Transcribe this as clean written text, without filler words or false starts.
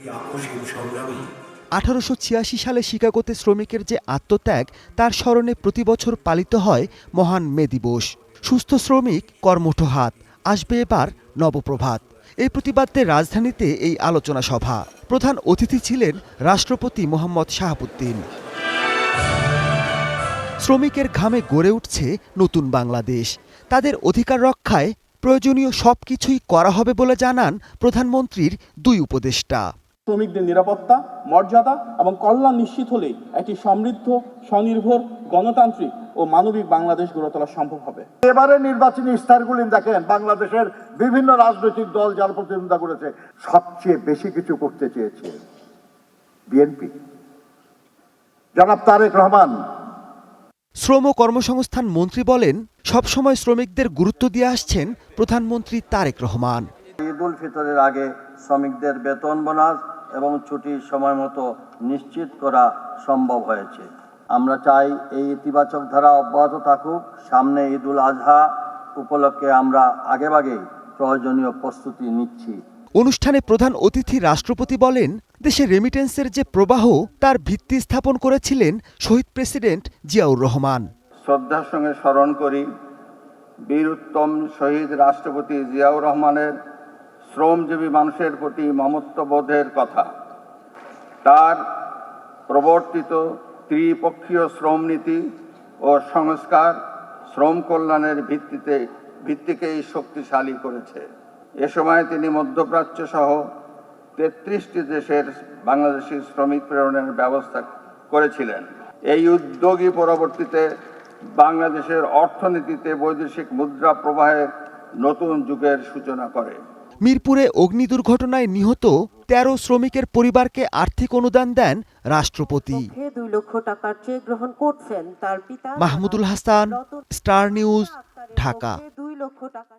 1886 সালে শিকাগোতে শ্রমিকের যে আত্মত্যাগ তার স্মরণে প্রতি বছর পালিত হয় মহান মে দিবস। সুস্থ শ্রমিক কর্মঠ হাত, আসবে এবার নবপ্রভাত। এই প্রতিবাদে রাজধানীতে এই আলোচনা সভা। প্রধান অতিথি ছিলেন রাষ্ট্রপতি মোহাম্মদ শাহাবুদ্দিন। শ্রমিকের ঘামে গড়ে উঠছে নতুন বাংলাদেশ। তাদের অধিকার রক্ষায় প্রয়োজনীয় সবকিছুই করা হবে বলে জানান প্রধানমন্ত্রীর দুই উপদেষ্টা। শ্রমিকদের নিরাপত্তা, মর্যাদা এবং কল্যাণ নিশ্চিত হলে একটি সমৃদ্ধ, স্বনির্ভর, গণতান্ত্রিক ও মানবিক বাংলাদেশ গড়ে তোলা সম্ভব হবে। এবারে নির্বাচনী ইস্তারগুলি দেখেন, বাংলাদেশের বিভিন্ন রাজনৈতিক দল যারা প্রতিদ্বন্দ্বিতা করেছে, সবচেয়ে বেশি কিছু করতে চেয়েছে বিএনপি, জনাব তারেক রহমান। শ্রম ও কর্মসংস্থান মন্ত্রী বলেন, সবসময় শ্রমিকদের গুরুত্ব দিয়ে আসছেন প্রধানমন্ত্রী তারেক রহমান। ঈদ উল ফিতরের আগে শ্রমিকদের বেতন, বোনাস এবং ছুটির সময় মতো নিশ্চিত করা সম্ভব হয়েছে। আমরা চাই এই ইতিবাচক ধারা অব্যাহত থাকুক। সামনে ঈদ উল আজহা উপলক্ষে আমরা আগেভাগেই প্রয়োজনীয় প্রস্তুতি নিচ্ছি। অনুষ্ঠানে প্রধান অতিথি রাষ্ট্রপতি বলেন, দেশে রেমিটেন্সের যে প্রবাহ তার ভিত্তি স্থাপন করেছিলেন শহীদ প্রেসিডেন্ট জিয়াউর রহমান। শ্রদ্ধার সঙ্গে স্মরণ করি বীর উত্তম শহীদ রাষ্ট্রপতি জিয়াউর রহমানের শ্রমজীবী মানুষের প্রতি মমত্ববোধের কথা। তার প্রবর্তিত ত্রিপক্ষীয় শ্রম নীতি ও সংস্কার শ্রম কল্যাণের ভিত্তিকেই শক্তিশালী করেছে। এ সময় তিনি মধ্যপ্রাচ্য সহ 33টি দেশের বাংলাদেশি শ্রমিক প্রেরণের ব্যবস্থা করেছিলেন। এই উদ্যোগই পরবর্তীতে বাংলাদেশের অর্থনীতিতে বৈদেশিক মুদ্রা প্রবাহের নতুন যুগের সূচনা করে। মিরপুরে অগ্নি দুর্ঘটনায় নিহত 13 শ্রমিকের পরিবারকে আর্থিক অনুদান দেন রাষ্ট্রপতি। 2 লক্ষ টাকার চেক গ্রহণ করছেন তার পিতা মাহমুদুল হাসান, স্টার নিউজ, ঢাকা।